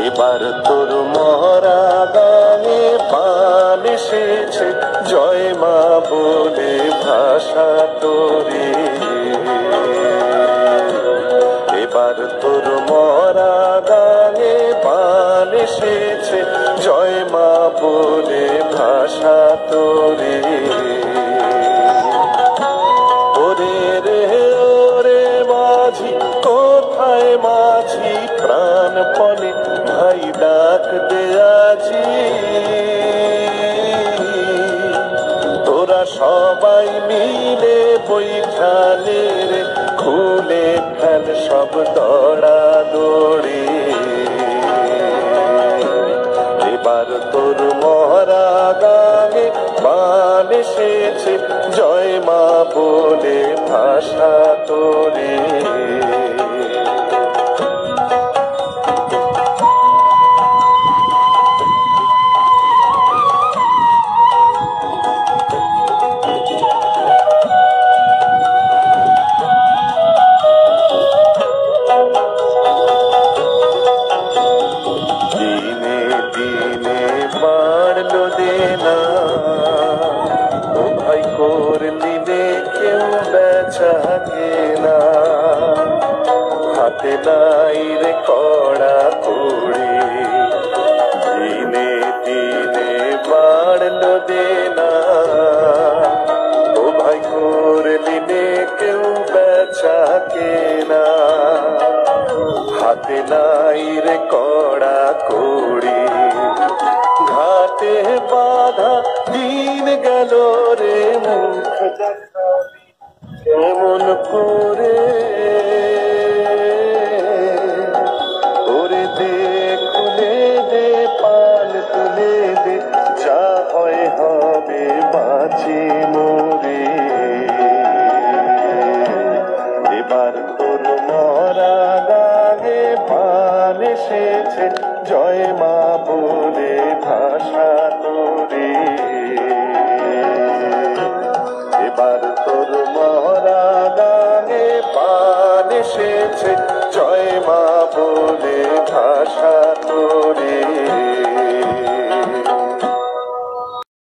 এবার তোর মরা গানে পান এসেছে, জয় মা বলে ভাষা তোরে। এবার তোর মরা গানে পান এসেছে, জয় মা বলে ভাষা তোরে। ওরে রে ওরে মাঝি, কোথায় মাঝি প্রাণপণে ভাই ডাক দে আজি। তোরা সবাই মিলে বৈঠালে রে, খুলে ফেল সব দড়া দড়ি। এবার তোর মরা গানে পান এসেছে, জয় মা বলে ভাষা তোরে। দিনে দিনে বাড়লো দেনা, ও ভাই করলি রে কেউ বেচা কেনা। হাতে নাই রে কড়া কড়ি, দিনে দিনে বাড়লো দেনা। ও ভাই করলি রে কেউ বেচা কেনা। হাতে নাই রে কড়া কড়ি, ঘাটে বাধা দিন গেল রে, মুখ দেখাবি কেমন করে। ওরে দে খুলে দে, পাল তুলে দে, যা হয় হবে বাঁচি মরে। এবার তোর মরা গানে পান এসেছে, জয় মা বলে ভাষা তোরে। এবার তোর মরা গানে পান এসেছে, জয় মা বলে ভাষা তোরে।